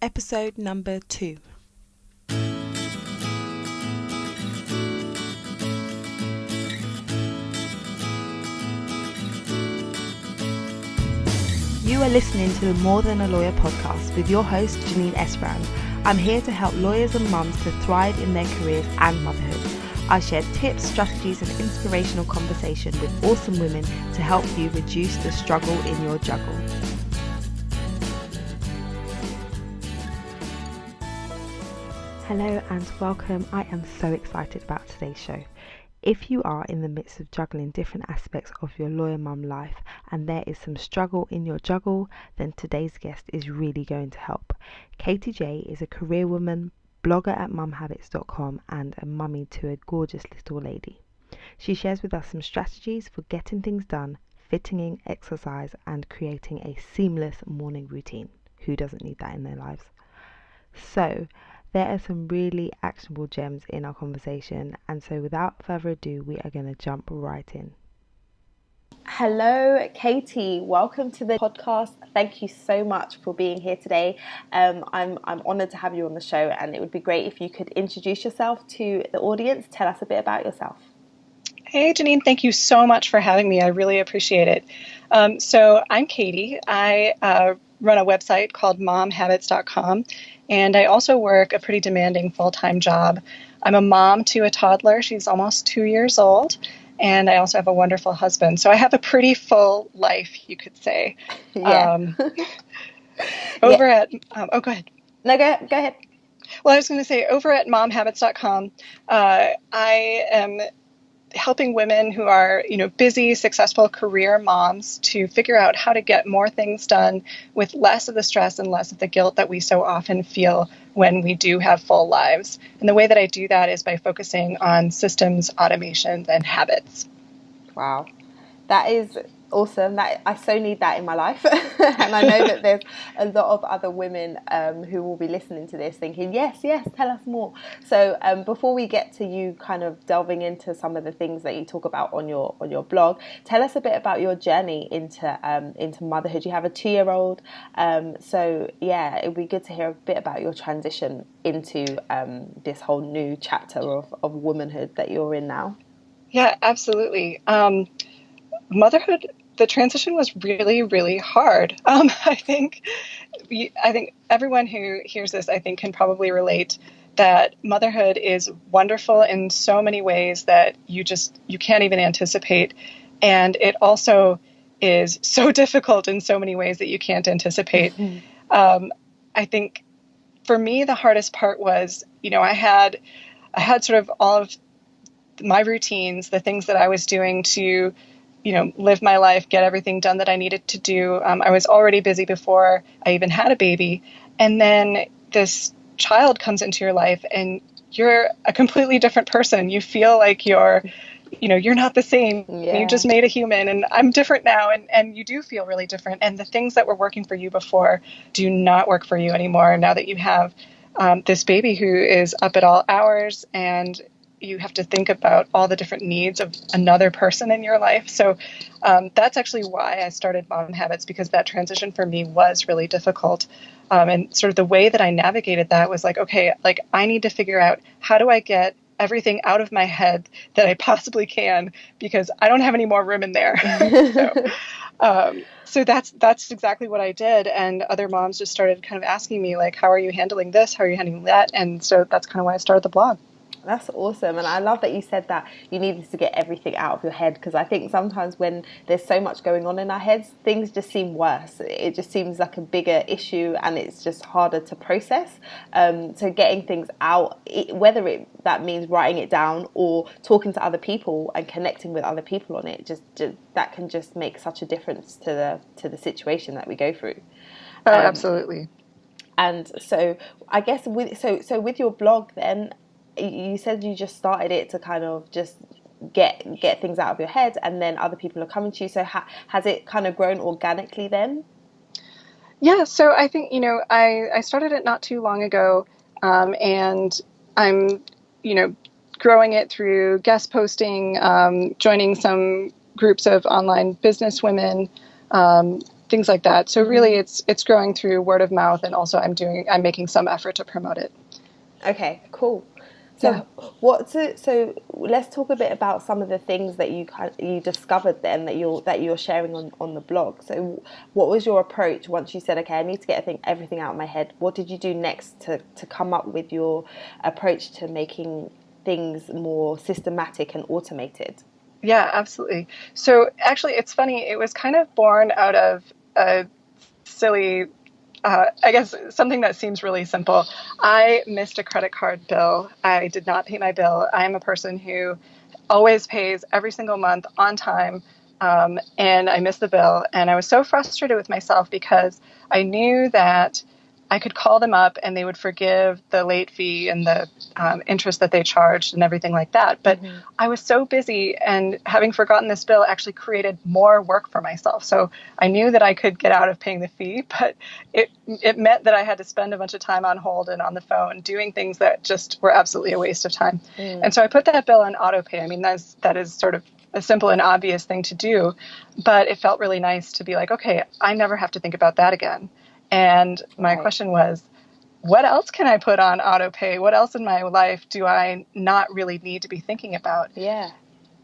episode number 2. You are listening to the More Than a Lawyer podcast with your host, Janine Esbrand. I'm here to help lawyers and mums to thrive in their careers and motherhood. I share tips, strategies and inspirational conversation with awesome women to help you reduce the struggle in your juggle. Hello and welcome. I am so excited about today's show. If you are in the midst of juggling different aspects of your lawyer mum life and there is some struggle in your juggle, then today's guest is really going to help. Katy Jay is a career woman, blogger at mumhabits.com and a mummy to a gorgeous little lady. She shares with us some strategies for getting things done, fitting in exercise and creating a seamless morning routine. Who doesn't need that in their lives? So, there are some really actionable gems in our conversation, and so without further ado, we are going to jump right in. Hello, Katy. Welcome to the podcast. Thank you so much for being here today. I'm honoured to have you on the show, and it would be great if you could introduce yourself to the audience. Tell us a bit about yourself. Hey, Janine. Thank you so much for having me. I really appreciate it. So I'm Katy. I run a website called momhabits.com. And I also work a pretty demanding full-time job. I'm a mom to a toddler. She's almost 2 years old. And I also have a wonderful husband. So I have a pretty full life, you could say. Yeah. Go ahead. No, go ahead. Well, I was going to say, over at momhabits.com, I am helping women who are, busy, successful career moms to figure out how to get more things done with less of the stress and less of the guilt that we so often feel when we do have full lives. And the way that I do that is by focusing on systems, automations, and habits. Wow. That is awesome. That I so need that in my life. And I know that there's a lot of other women who will be listening to this thinking, yes, tell us more. So before we get to you kind of delving into some of the things that you talk about on your blog, tell us a bit about your journey into motherhood. You have a 2-year-old. So yeah, it would be good to hear a bit about your transition into this whole new chapter of womanhood that you're in now. Yeah, absolutely. Motherhood, the transition was really, really hard. I think everyone who hears this, can probably relate that motherhood is wonderful in so many ways that you can't even anticipate. And it also is so difficult in so many ways that you can't anticipate. Mm-hmm. I think for me, the hardest part was, I had sort of all of my routines, the things that I was doing to live my life, get everything done that I needed to do. I was already busy before I even had a baby. And then this child comes into your life and you're a completely different person. You feel like you're not the same. Yeah. You just made a human and I'm different now. And you do feel really different. And the things that were working for you before do not work for you anymore. Now that you have this baby who is up at all hours and you have to think about all the different needs of another person in your life. So that's actually why I started Mom Habits, because that transition for me was really difficult. And sort of the way that I navigated that was I need to figure out how do I get everything out of my head that I possibly can, because I don't have any more room in there. So that's exactly what I did. And other moms just started kind of asking me, how are you handling this? How are you handling that? And so that's kind of why I started the blog. That's awesome. And I love that you said that you needed to get everything out of your head, because I think sometimes when there's so much going on in our heads, things just seem worse. It just seems like a bigger issue and it's just harder to process. So getting things out, whether that means writing it down or talking to other people and connecting with other people on it, just that can just make such a difference to the situation that we go through. Oh, absolutely. And so I guess with your blog then, you said you just started it to kind of just get things out of your head, and then other people are coming to you. So has it kind of grown organically then? Yeah, so I think, I started it not too long ago, and I'm, growing it through guest posting, joining some groups of online business women, things like that. So really it's growing through word of mouth, and also I'm making some effort to promote it. Okay, cool. Yeah. So so let's talk a bit about some of the things that you discovered then that you're sharing on the blog. So what was your approach once you said, okay, I need to get everything out of my head? What did you do next to come up with your approach to making things more systematic and automated? Yeah, absolutely. So actually, it's funny. It was kind of born out of a silly, I guess, something that seems really simple. I missed a credit card bill. I did not pay my bill. I am a person who always pays every single month on time. And I missed the bill. And I was so frustrated with myself because I knew that I could call them up and they would forgive the late fee and the interest that they charged and everything like that. But I was so busy, and having forgotten this bill actually created more work for myself. So I knew that I could get out of paying the fee, but it meant that I had to spend a bunch of time on hold and on the phone doing things that just were absolutely a waste of time. And so I put that bill on auto pay. I mean, that is sort of a simple and obvious thing to do, but it felt really nice to be like, okay, I never have to think about that again. And my question was, what else can I put on auto pay? What else in my life do I not really need to be thinking about? Yeah.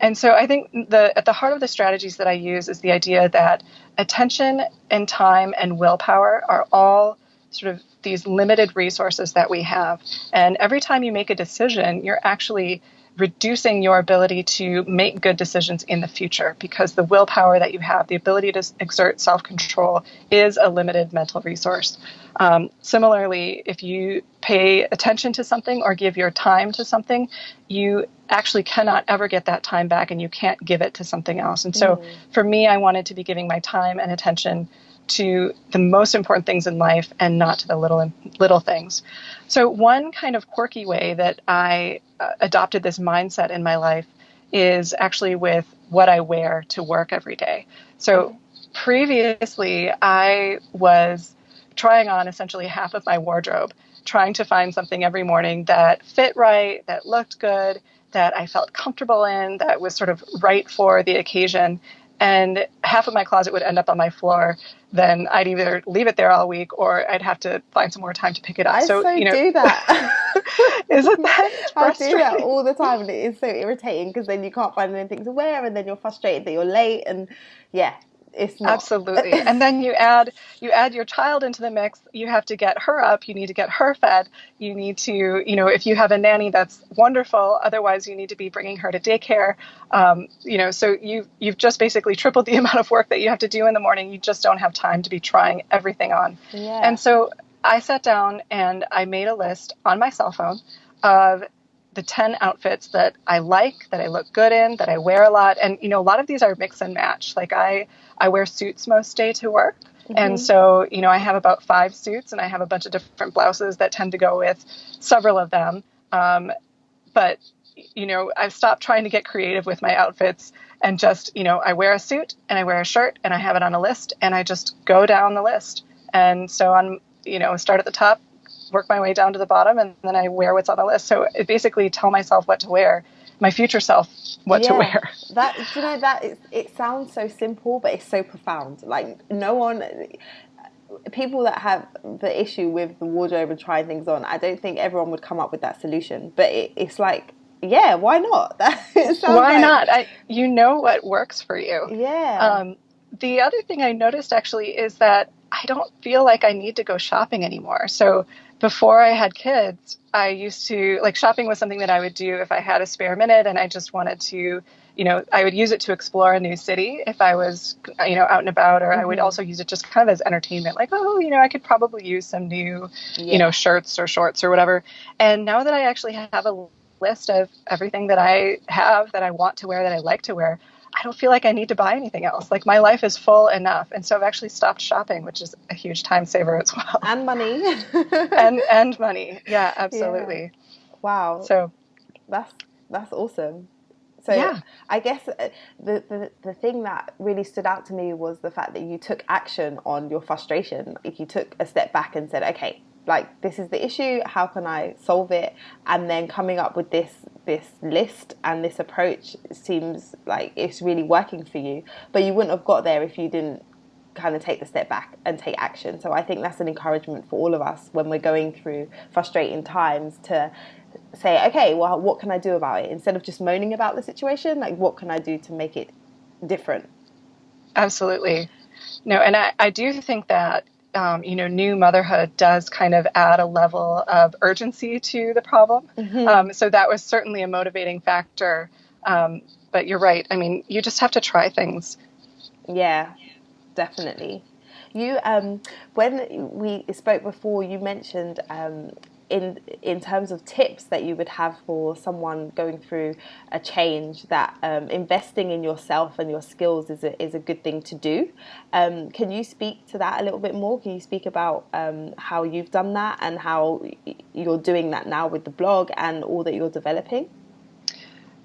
And so I think at the heart of the strategies that I use is the idea that attention and time and willpower are all sort of these limited resources that we have. And every time you make a decision, you're actually reducing your ability to make good decisions in the future, because the willpower that you have, the ability to exert self-control, is a limited mental resource. Similarly, if you pay attention to something or give your time to something, you actually cannot ever get that time back, and you can't give it to something else. And so for me, I wanted to be giving my time and attention to the most important things in life and not to the little things. So one kind of quirky way that I adopted this mindset in my life is actually with what I wear to work every day. So previously, I was trying on essentially half of my wardrobe, trying to find something every morning that fit right, that looked good, that I felt comfortable in, that was sort of right for the occasion. And half of my closet would end up on my floor. Then I'd either leave it there all week, or I'd have to find some more time to pick it up. I do that. Isn't that frustrating? I do that all the time, and it is so irritating because then you can't find anything to wear, and then you're frustrated that you're late, and yeah, it's not. Absolutely. And then you add your child into the mix. You have to get her up. You need to get her fed. You need to, if you have a nanny, that's wonderful. Otherwise, you need to be bringing her to daycare. So you've just basically tripled the amount of work that you have to do in the morning. You just don't have time to be trying everything on. Yeah. And so I sat down and I made a list on my cell phone of the 10 outfits that I like, that I look good in, that I wear a lot. And, a lot of these are mix and match. Like I wear suits most day to work. And so, I have about 5 suits, and I have a bunch of different blouses that tend to go with several of them. But, I've stopped trying to get creative with my outfits, and just, I wear a suit and I wear a shirt and I have it on a list, and I just go down the list. And so start at the top, work my way down to the bottom, and then I wear what's on the list. So I basically tell myself what to wear, my future self what to wear. It sounds so simple, but it's so profound. Like people that have the issue with the wardrobe and trying things on, I don't think everyone would come up with that solution. But it's like, yeah, why not? Why not? You know what works for you. Yeah. The other thing I noticed actually is that I don't feel like I need to go shopping anymore. So before I had kids, I used to, shopping was something that I would do if I had a spare minute and I just wanted to, I would use it to explore a new city if I was, out and about, or I would also use it just kind of as entertainment. Like, I could probably use some new, shirts or shorts or whatever. And now that I actually have a list of everything that I have that I want to wear, that I like to wear, I don't feel like I need to buy anything else. Like, my life is full enough. And so I've actually stopped shopping, which is a huge time saver as well. And money. and money. Yeah, absolutely. Yeah. Wow. So that's awesome. So yeah. I guess the thing that really stood out to me was the fact that you took action on your frustration. If you took a step back and said, okay, this is the issue, how can I solve it? And then coming up with this list and this approach seems like it's really working for you. But you wouldn't have got there if you didn't kind of take the step back and take action. So I think that's an encouragement for all of us when we're going through frustrating times, to say, okay, well, what can I do about it? Instead of just moaning about the situation, like, what can I do to make it different? Absolutely. No, and I do think that, new motherhood does kind of add a level of urgency to the problem. So that was certainly a motivating factor. But you're right. I mean, you just have to try things. Yeah, definitely. You, when we spoke before, you mentioned in terms of tips that you would have for someone going through a change, that investing in yourself and your skills is a good thing to do. Can you speak to that a little bit more? Can you speak about how you've done that and how you're doing that now with the blog and all that you're developing?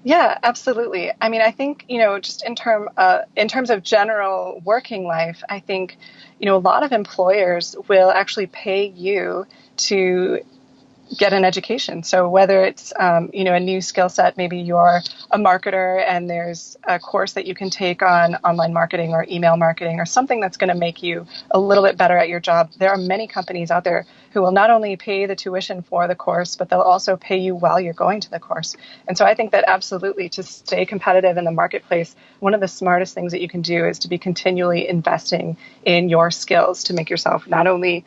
Yeah, absolutely. I mean, I think, just in terms of general working life, I think, a lot of employers will actually pay you to get an education. So whether it's, a new skill set, maybe you're a marketer and there's a course that you can take on online marketing or email marketing or something that's going to make you a little bit better at your job. There are many companies out there who will not only pay the tuition for the course, but they'll also pay you while you're going to the course. And so I think that absolutely, to stay competitive in the marketplace, one of the smartest things that you can do is to be continually investing in your skills to make yourself not only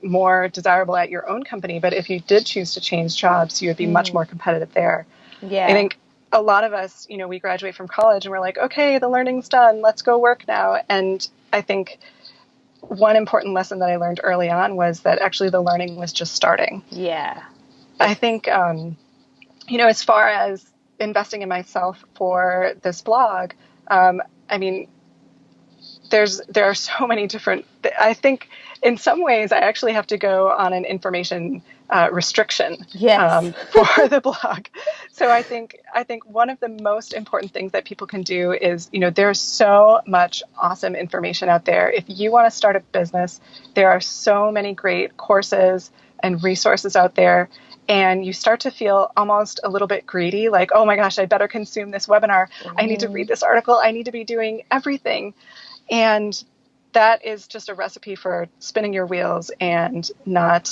more desirable at your own company, but if you did choose to change jobs, you would be much more competitive there. Yeah. I think a lot of us, we graduate from college and we're like, okay, the learning's done, let's go work now. And I think one important lesson that I learned early on was that actually the learning was just starting. Yeah. I think, as far as investing in myself for this blog, I mean, there are so many different, I think in some ways I actually have to go on an information restriction Yes. for the blog. So I think one of the most important things that people can do is, there's so much awesome information out there. If you want to start a business, there are so many great courses and resources out there. And you start to feel almost a little bit greedy, like, oh my gosh, I better consume this webinar. I need to read this article. I need to be doing everything. And that is just a recipe for spinning your wheels and not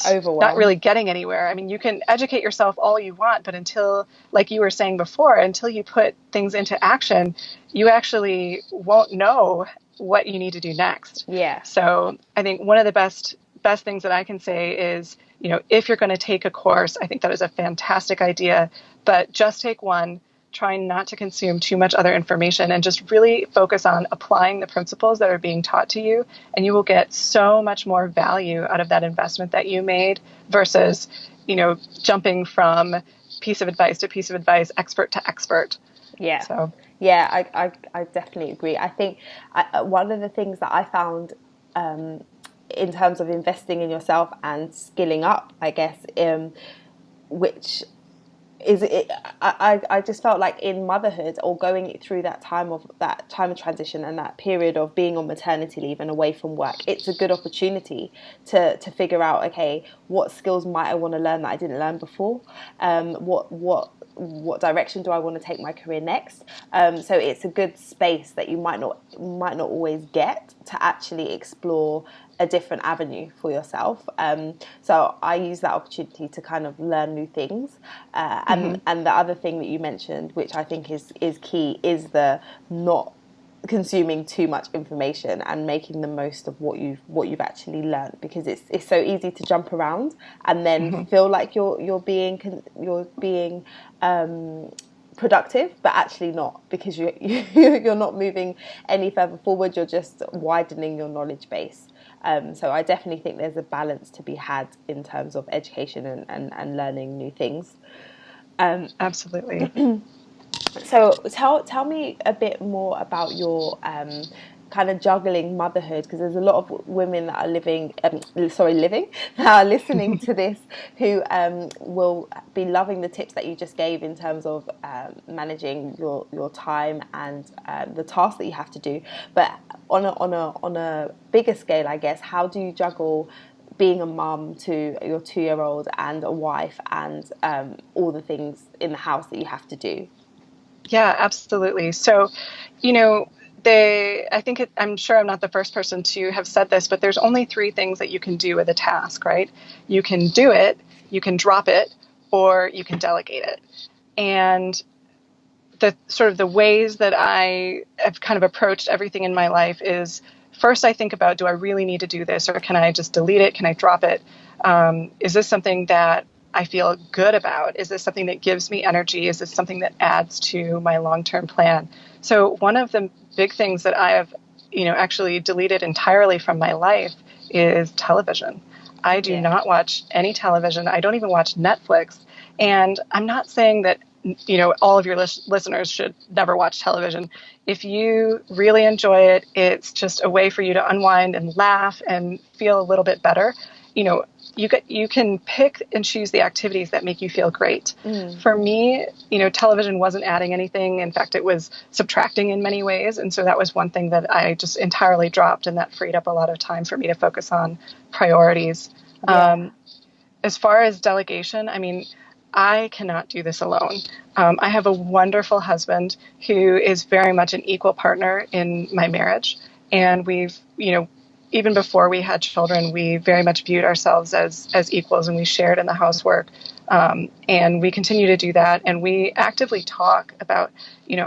really getting anywhere. I mean, you can educate yourself all you want, but until, like you were saying before, until you put things into action, you actually won't know what you need to do next. Yeah. So I think one of the best things that I can say is, if you're going to take a course, I think that is a fantastic idea, but just take one. Try not to consume too much other information and just really focus on applying the principles that are being taught to you. And you will get so much more value out of that investment that you made versus, jumping from piece of advice to piece of advice, expert to expert. Yeah. So. Yeah, I definitely agree. I think one of the things that I found in terms of investing in yourself and skilling up, I guess, which is it, I just felt like in motherhood or going through that time of transition and that period of being on maternity leave and away from work, it's a good opportunity to figure out, okay, what skills might I want to learn that I didn't learn before, what direction do I want to take my career next. So it's a good space that you might not always get to actually explore a different avenue for yourself. So I use that opportunity to kind of learn new things. And the other thing that you mentioned, which I think is key, is the not consuming too much information and making the most of what you've actually learned, because it's so easy to jump around and then feel like you're being productive, but actually not, because you're not moving any further forward. You're just widening your knowledge base. So I definitely think there's a balance to be had in terms of education and learning new things. Absolutely. So tell me a bit more about your kind of juggling motherhood, because there's a lot of women that are living that are listening to this who will be loving the tips that you just gave in terms of managing your time and the tasks that you have to do. But on a bigger scale, I guess, how do you juggle being a mum to your 2-year-old and a wife and all the things in the house that you have to do? Yeah, absolutely. So, I'm sure I'm not the first person to have said this, but there's only three things that you can do with a task, right? You can do it, you can drop it, or you can delegate it. And the sort of the ways that I have kind of approached everything in my life is, first I think about, do I really need to do this, or can I just delete it? Can I drop it? Is this something that I feel good about? Is this something that gives me energy? Is this something that adds to my long-term plan? So one of the big things that I have, actually deleted entirely from my life is television. I do not watch any television. I don't even watch Netflix. And I'm not saying that, all of your listeners should never watch television. If you really enjoy it, it's just a way for you to unwind and laugh and feel a little bit better. You can pick and choose the activities that make you feel great. For me, television wasn't adding anything. In fact, it was subtracting in many ways. And so that was one thing that I just entirely dropped, and that freed up a lot of time for me to focus on priorities. Yeah. As far as delegation, I cannot do this alone. I have a wonderful husband who is very much an equal partner in my marriage. And we've, even before we had children, we very much viewed ourselves as equals, and we shared in the housework. And we continue to do that. And we actively talk about,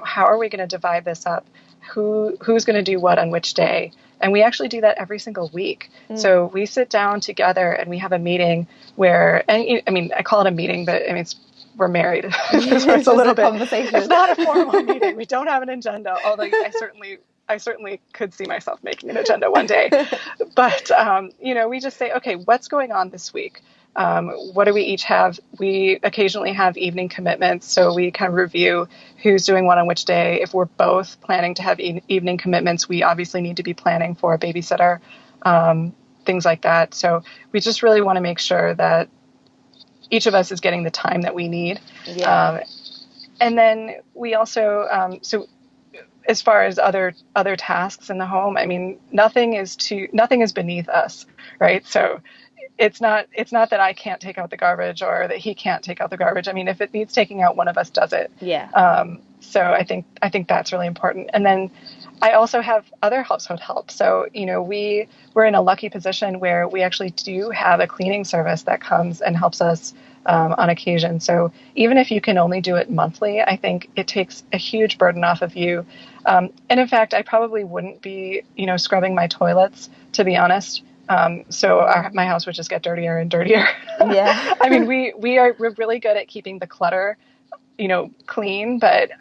how are we going to divide this up? Who's going to do what on which day? And we actually do that every single week. So we sit down together and we have a meeting where, I call it a meeting, but we're married. It's a little bit conversation. It's not a formal meeting. We don't have an agenda, although I certainly could see myself making an agenda one day. But, we just say, okay, what's going on this week? What do we each have? We occasionally have evening commitments, so we kind of review who's doing what on which day. If we're both planning to have evening commitments, we obviously need to be planning for a babysitter, things like that. So we just really want to make sure that each of us is getting the time that we need. Yeah. And then we also, so as far as other tasks in the home, nothing is beneath us, right? So it's not that I can't take out the garbage or that he can't take out the garbage. If it needs taking out, one of us does it. Yeah. So I think that's really important. And then I also have other household help. So, we're in a lucky position where we actually do have a cleaning service that comes and helps us on occasion. So even if you can only do it monthly, I think it takes a huge burden off of you. And in fact, I probably wouldn't be, scrubbing my toilets, to be honest. So my house would just get dirtier and dirtier. Yeah. We're really good at keeping the clutter, clean, but,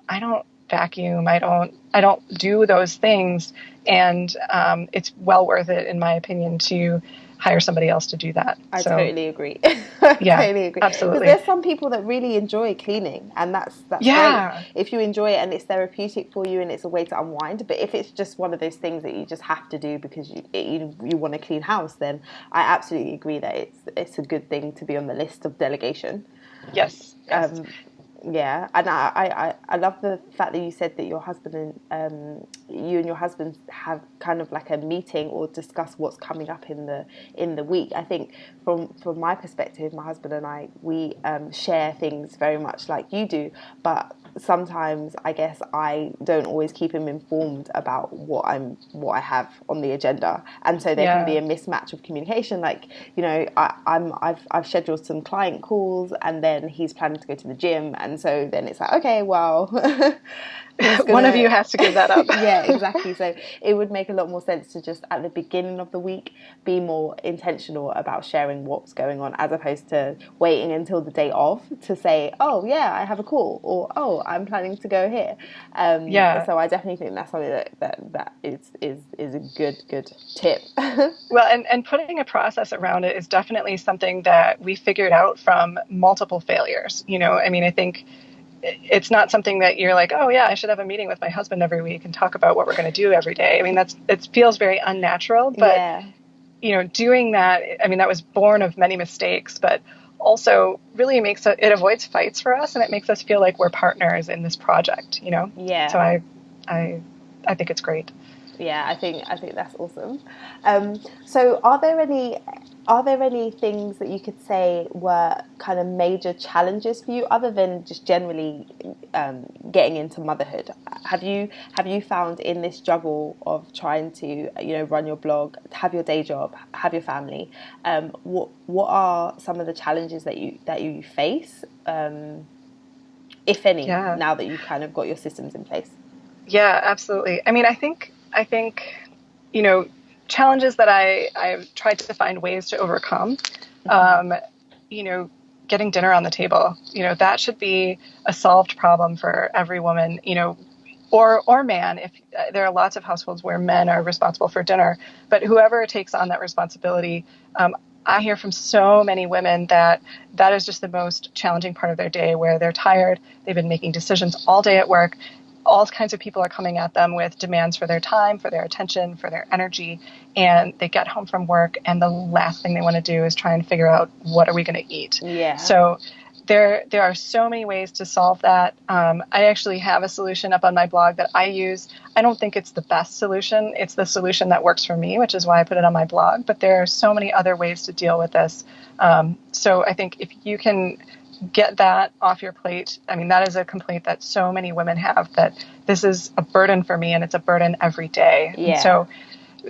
I don't vacuum. I don't do those things. And it's well worth it, in my opinion, to hire somebody else to do that. I totally agree. Totally agree. Absolutely. Because there's some people that really enjoy cleaning, and that's great. If you enjoy it and it's therapeutic for you and it's a way to unwind. But if it's just one of those things that you just have to do because you want a clean house, then I absolutely agree that it's a good thing to be on the list of delegation. Yes. Yeah, and I love the fact that you said that your husband and you and your husband have kind of like a meeting or discuss what's coming up in the week. I think from my perspective, my husband and I, we share things very much like you do, but sometimes I guess I don't always keep him informed about what I have on the agenda, and so there can be a mismatch of communication. Like, I've scheduled some client calls, and then he's planning to go to the gym, and so then it's like, okay, well, one of you has to give that up. Yeah, exactly. So it would make a lot more sense to just at the beginning of the week be more intentional about sharing what's going on, as opposed to waiting until the day of to say, oh yeah, I have a call, or oh, I'm planning to go here. So I definitely think that's something that is a good tip. Well, and putting a process around it is definitely something that we figured out from multiple failures. I think it's not something that you're like, oh yeah, I should have a meeting with my husband every week and talk about what we're going to do every day. It feels very unnatural, but doing that, that was born of many mistakes, but also really it avoids fights for us, and it makes us feel like we're partners in this project, Yeah. So I think it's great. Yeah, I think that's awesome. So are there any things that you could say were kind of major challenges for you, other than just generally getting into motherhood? Have you found in this struggle of trying to run your blog, have your day job, have your family, what are some of the challenges that you face, if any, Yeah. now that you've kind of got your systems in place? Yeah, absolutely. I mean, I think, challenges that I've tried to find ways to overcome, um, you know, getting dinner on the table, that should be a solved problem for every woman, or man. If there are lots of households where men are responsible for dinner, but whoever takes on that responsibility, I hear from so many women that that is just the most challenging part of their day, where they're tired, they've been making decisions all day at work, all kinds of people are coming at them with demands for their time, for their attention, for their energy, and they get home from work and the last thing they want to do is try and figure out, what are we going to eat? Yeah. So there are so many ways to solve that. I actually have a solution up on my blog that I use. I don't think it's the best solution. It's the solution that works for me, which is why I put it on my blog. But there are so many other ways to deal with this. So I think if you can get that off your plate, I mean, that is a complaint that so many women have, that this is a burden for me and it's a burden every day. Yeah. And so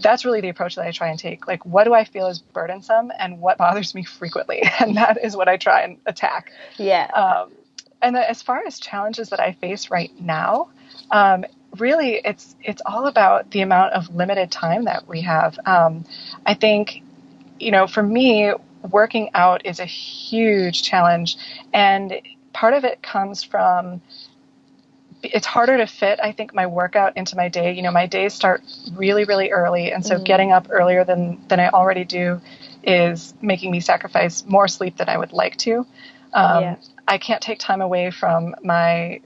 that's really the approach that I try and take. Like, what do I feel is burdensome and what bothers me frequently? And that is what I try and attack. Yeah. And as far as challenges that I face right now, really, it's all about the amount of limited time that we have. I think, for me, working out is a huge challenge. And part of it comes from, it's harder to fit, I think, my workout into my day. My days start really, really early. And so getting up earlier than I already do is making me sacrifice more sleep than I would like to. I can't take time away from my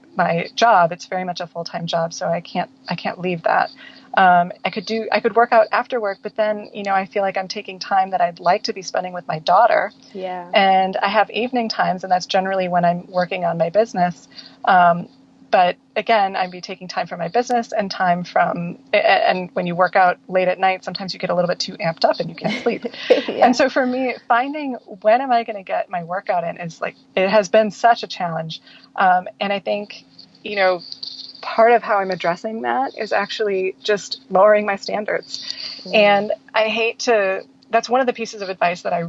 job. It's very much a full-time job, so I can't leave that. I could work out after work, but then, I feel like I'm taking time that I'd like to be spending with my daughter. Yeah. And I have evening times, and that's generally when I'm working on my business. But again, I'd be taking time from my business and time from, and when you work out late at night, sometimes you get a little bit too amped up and you can't sleep. Yeah. And so for me, finding when am I going to get my workout in is it has been such a challenge. And I think, part of how I'm addressing that is actually just lowering my standards. And that's one of the pieces of advice that I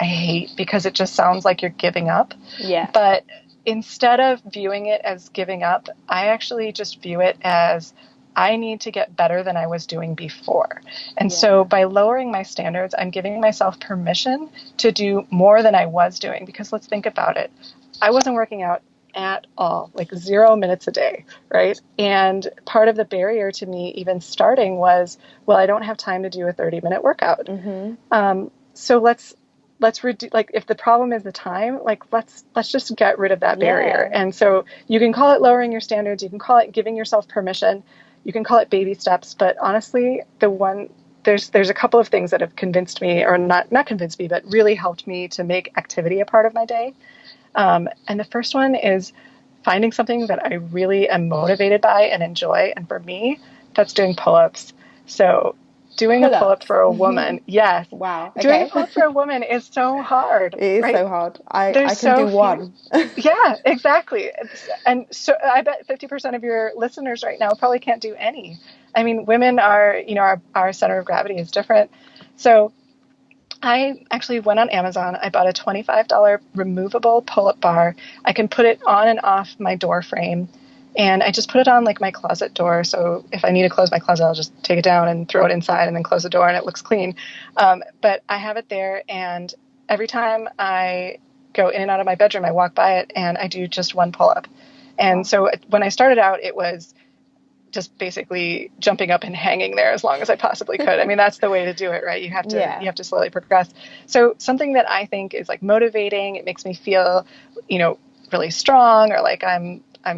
hate, because it just sounds like you're giving up. Yeah. But instead of viewing it as giving up, I actually just view it as, I need to get better than I was doing before. And so by lowering my standards, I'm giving myself permission to do more than I was doing. Because let's think about it. I wasn't working out at all, 0 minutes a day, right? And part of the barrier to me even starting was, well, I don't have time to do a 30-minute workout. So let's reduce, if the problem is the time, let's just get rid of that barrier. And so you can call it lowering your standards, you can call it giving yourself permission, you can call it baby steps. But honestly, there's a couple of things that have convinced me, or not convinced me, but really helped me to make activity a part of my day. And the first one is finding something that I really am motivated by and enjoy. And for me, that's doing pull-ups. So doing a pull-up for a woman, yes. Wow. Okay. Doing a pull-up for a woman is so hard. It is, right? So hard. I can so do one. Yeah, exactly. And so I bet 50% of your listeners right now probably can't do any. I mean, women are, our center of gravity is different. So I actually went on Amazon. I bought a $25 removable pull-up bar. I can put it on and off my door frame. And I just put it on my closet door. So if I need to close my closet, I'll just take it down and throw it inside and then close the door and it looks clean. But I have it there. And every time I go in and out of my bedroom, I walk by it and I do just one pull-up. And so when I started out, it was just basically jumping up and hanging there as long as I possibly could. I mean, that's the way to do it, right? You have to slowly progress. So something that I think is motivating, it makes me feel, really strong, or I'm a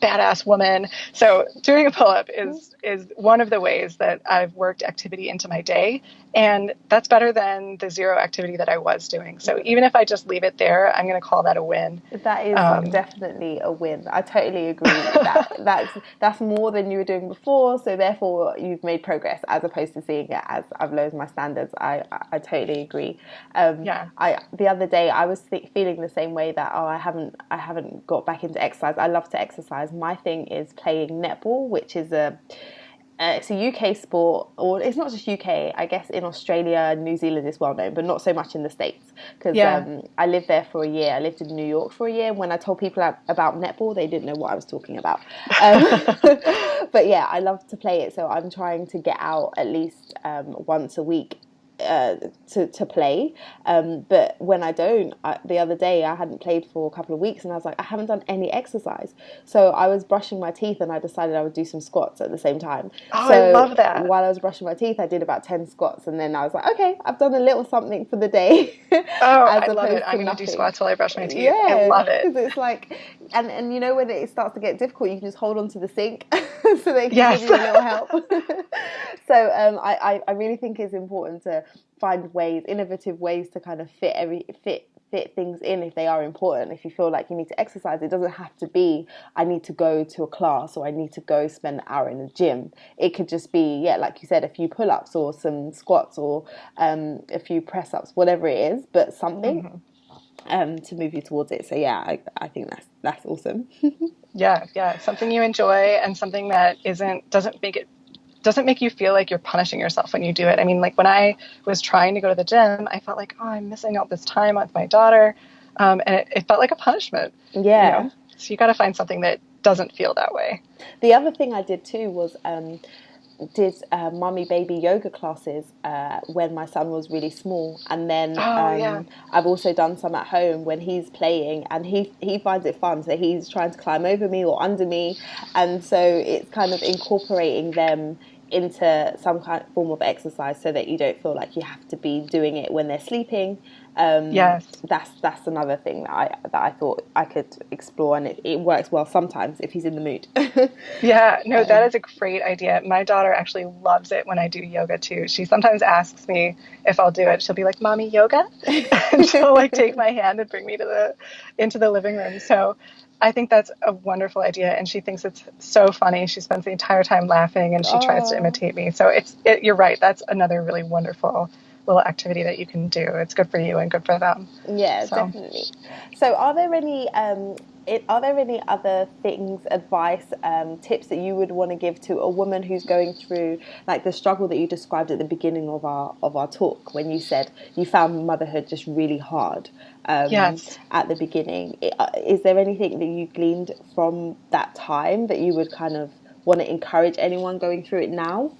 badass woman. So doing a pull-up is is one of the ways that I've worked activity into my day. And that's better than the zero activity that I was doing. So even if I just leave it there, I'm going to call that a win. That is definitely a win. I totally agree. That's more than you were doing before. So therefore, you've made progress as opposed to seeing it as I've lowered my standards. I totally agree. The other day I was feeling the same way that I haven't got back into exercise. I love to exercise. My thing is playing netball, which is it's a UK sport, or it's not just UK. I guess in Australia and New Zealand it's well known, but not so much in the States. Because I lived there for a year. I lived in New York for a year. When I told people about netball, they didn't know what I was talking about. But yeah, I love to play it. So I'm trying to get out at least once a week to play, but when I don't, the other day I hadn't played for a couple of weeks and I was like, I haven't done any exercise. So I was brushing my teeth and I decided I would do some squats at the same time. Oh, so I love that. While I was brushing my teeth, I did about 10 squats, and then I was like, okay, I've done a little something for the day. Oh, I love it. I'm going to do squats while I brush my teeth. Yeah, I love it. Because it's like, and you know, when it starts to get difficult, you can just hold on to the sink so they can give you a little help. So I really think it's important to find innovative ways to kind of fit things in if they are important. If you feel like you need to exercise, it doesn't have to be I need to go to a class or I need to go spend an hour in a gym. It could just be, like you said, a few pull-ups or some squats or a few press-ups, whatever it is, but something to move you towards it. So yeah, I think that's awesome. Yeah, something you enjoy and something that doesn't make you feel like you're punishing yourself when you do it. I mean, like when I was trying to go to the gym, I felt like, I'm missing out this time with my daughter. And it felt like a punishment. Yeah. You know? So you got to find something that doesn't feel that way. The other thing I did too was did mummy baby yoga classes when my son was really small, and then I've also done some at home when he's playing and he finds it fun, so he's trying to climb over me or under me, and so it's kind of incorporating them into some kind of form of exercise so that you don't feel like you have to be doing it when they're sleeping. Yes, that's another thing that I thought I could explore, and it works well sometimes if he's in the mood. Yeah, no, that is a great idea. My daughter actually loves it when I do yoga too. She sometimes asks me if I'll do it. She'll be like, "Mommy, yoga?" And she'll like take my hand and bring me into the living room. So I think that's a wonderful idea, and she thinks it's so funny. She spends the entire time laughing, and she tries to imitate me. So you're right. That's another really wonderful little activity that you can do. It's good for you and good for them. Yeah, so. Definitely. So are there any other things, advice, tips that you would want to give to a woman who's going through like the struggle that you described at the beginning of our talk, when you said you found motherhood just really hard yes. at the beginning? Is there anything that you gleaned from that time that you would kind of want to encourage anyone going through it now?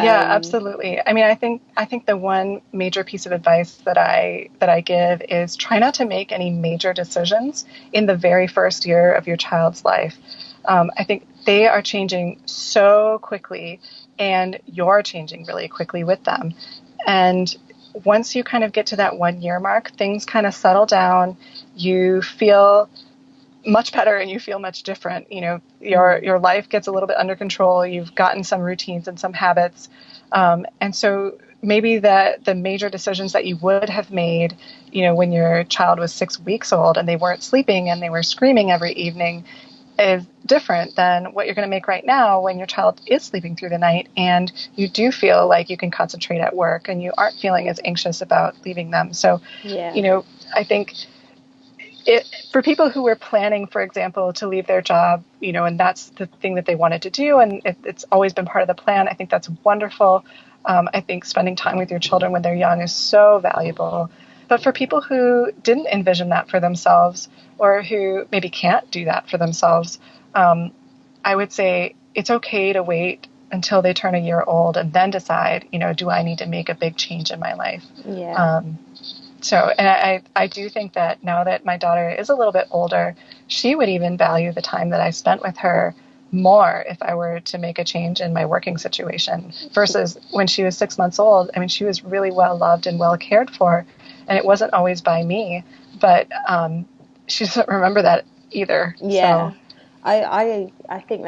Yeah, absolutely. I mean, I think the one major piece of advice that I give is try not to make any major decisions in the very first year of your child's life. I think they are changing so quickly, and you're changing really quickly with them. And once you kind of get to that 1 year mark, things kind of settle down. You feel much better and you feel much different. You know, your life gets a little bit under control. You've gotten some routines and some habits. And so maybe the major decisions that you would have made, you know, when your child was 6 weeks old and they weren't sleeping and they were screaming every evening is different than what you're going to make right now when your child is sleeping through the night and you do feel like you can concentrate at work and you aren't feeling as anxious about leaving them. So, you know, I think for people who were planning, for example, to leave their job, you know, and that's the thing that they wanted to do, and it's always been part of the plan, I think that's wonderful. I think spending time with your children when they're young is so valuable. But for people who didn't envision that for themselves, or who maybe can't do that for themselves, I would say it's okay to wait until they turn a year old and then decide, you know, do I need to make a big change in my life? Yeah. So, and I do think that now that my daughter is a little bit older, she would even value the time that I spent with her more if I were to make a change in my working situation versus when she was 6 months old. I mean, she was really well loved and well cared for, and it wasn't always by me, but she doesn't remember that either. Yeah. So. I think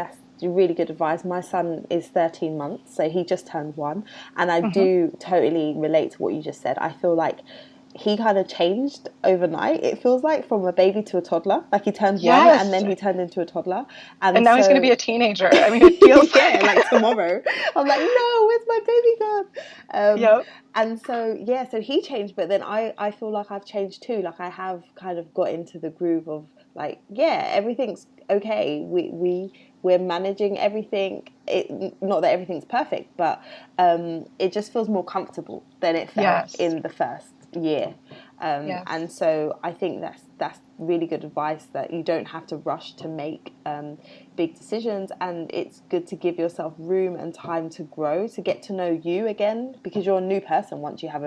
really good advice. My son is 13 months, so he just turned 1, and I do totally relate to what you just said. I feel like he kind of changed overnight. It feels like from a baby to a toddler. Like he turned 1 and Yes. then he turned into a toddler. And now he's going to be a teenager. I mean, it feels like tomorrow. I'm like, no, where's my baby gone? Yep. And so, yeah, so he changed, but then I feel like I've changed too. Like I have kind of got into the groove of like, yeah, everything's okay. We're managing everything. Not that everything's perfect, but it just feels more comfortable than it felt in the first year. And so I think that's really good advice, that you don't have to rush to make big decisions, and it's good to give yourself room and time to grow, to get to know you again, because you're a new person once you have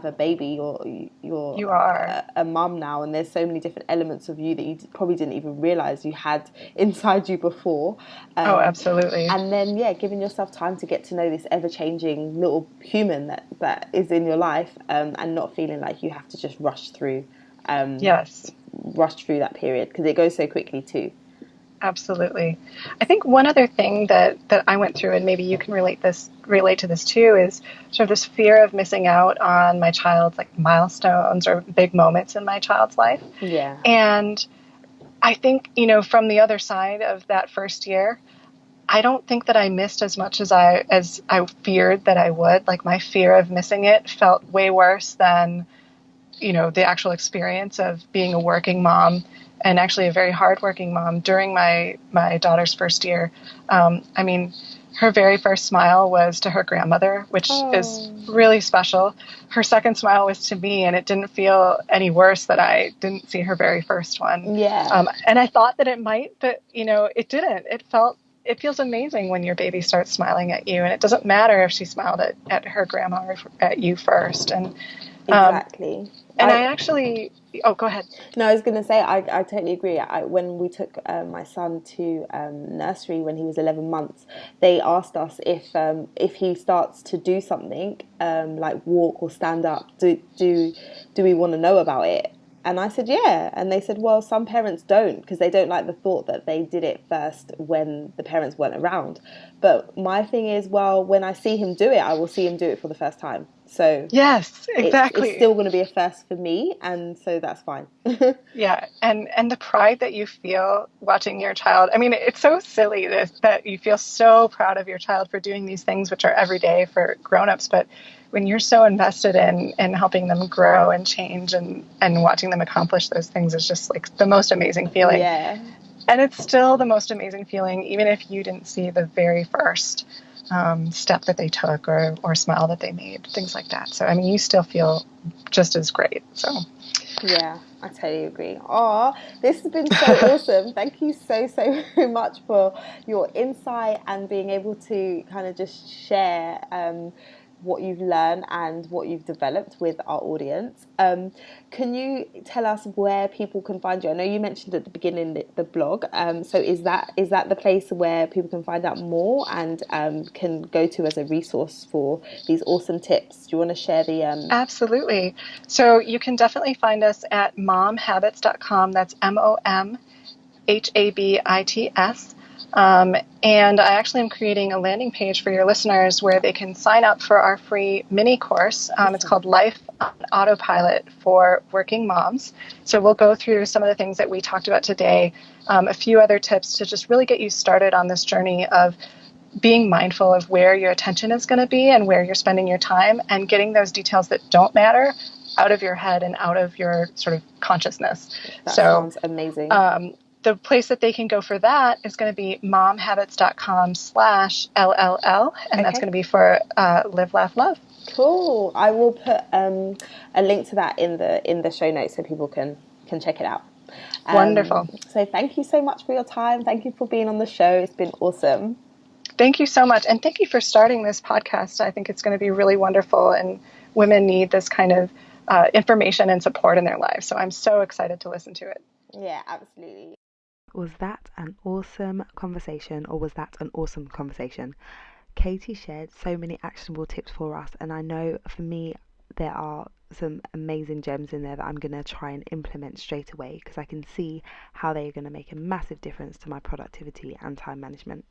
a baby, or you are a mum now, and there's so many different elements of you that you probably didn't even realize you had inside you before. Oh, absolutely. And then giving yourself time to get to know this ever-changing little human that is in your life, and not feeling like you have to just rush through that period, because it goes so quickly too. Absolutely. I think one other thing that I went through, and maybe you can relate to this too, is sort of this fear of missing out on my child's like milestones or big moments in my child's life. Yeah. And I think, from the other side of that first year, I don't think that I missed as much as I feared that I would. Like, my fear of missing it felt way worse than, the actual experience of being a working mom, and actually a very hardworking mom during my daughter's first year. I mean, her very first smile was to her grandmother, which is really special. Her second smile was to me, and it didn't feel any worse that I didn't see her very first one. Yeah. And I thought that it might, but, it didn't. It feels amazing when your baby starts smiling at you, and it doesn't matter if she smiled at her grandma or at you first. And exactly. And I actually, go ahead. No, I was going to say, I totally agree. When we took my son to nursery when he was 11 months, they asked us if he starts to do something, like walk or stand up, do we want to know about it? And I said, yeah. And they said, well, some parents don't, because they don't like the thought that they did it first when the parents weren't around. But my thing is, well, when I see him do it, I will see him do it for the first time. So yes, exactly. It's still going to be a first for me, and so that's fine. Yeah, and the pride that you feel watching your child. I mean, it's so silly that you feel so proud of your child for doing these things, which are everyday for grown-ups, but when you're so invested in helping them grow and change and watching them accomplish those things is just like the most amazing feeling. Yeah. And it's still the most amazing feeling, even if you didn't see the very first step that they took or smile that they made, things like that. So, I mean, you still feel just as great. So, yeah, I totally agree. Oh, this has been so awesome. Thank you so much for your insight and being able to kind of just share what you've learned and what you've developed with our audience. Can you tell us where people can find you? I know you mentioned at the beginning the blog. So is that the place where people can find out more and can go to as a resource for these awesome tips? Do you want to share the... Absolutely. So you can definitely find us at momhabits.com. That's MOMHABITS. And I actually am creating a landing page for your listeners where they can sign up for our free mini course. It's called Life on Autopilot for Working Moms. So we'll go through some of the things that we talked about today, a few other tips to just really get you started on this journey of being mindful of where your attention is going to be and where you're spending your time, and getting those details that don't matter out of your head and out of your sort of consciousness. That sounds amazing. The place that they can go for that is going to be momhabits.com/LLL, and that's going to be for Live, Laugh, Love. Cool. I will put a link to that in the show notes so people can check it out. Wonderful. So thank you so much for your time. Thank you for being on the show. It's been awesome. Thank you so much. And thank you for starting this podcast. I think it's going to be really wonderful, and women need this kind of information and support in their lives. So I'm so excited to listen to it. Yeah, absolutely. Was that an awesome conversation, or was that an awesome conversation? Katy shared so many actionable tips for us, and I know for me there are some amazing gems in there that I'm going to try and implement straight away, because I can see how they're going to make a massive difference to my productivity and time management.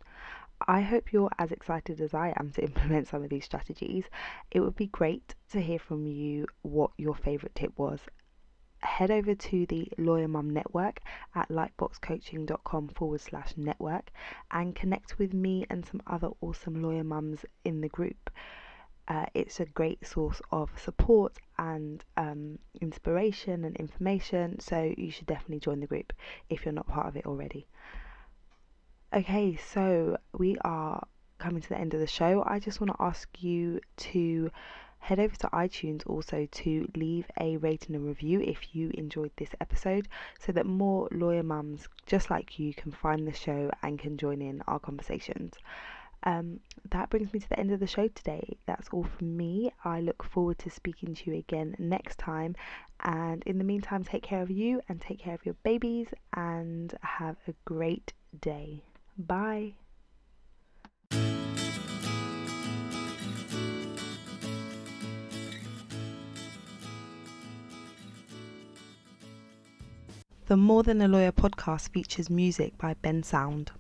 I hope you're as excited as I am to implement some of these strategies. It would be great to hear from you what your favourite tip was. Head over to the Lawyer Mum Network at lightboxcoaching.com/network and connect with me and some other awesome lawyer mums in the group. It's a great source of support and inspiration and information, so you should definitely join the group if you're not part of it already. Okay, so we are coming to the end of the show. I just want to ask you to head over to iTunes also to leave a rating and review if you enjoyed this episode, so that more lawyer mums just like you can find the show and can join in our conversations. That brings me to the end of the show today. That's all from me. I look forward to speaking to you again next time, and in the meantime, take care of you and take care of your babies and have a great day. Bye. The More Than a Lawyer podcast features music by Ben Sound.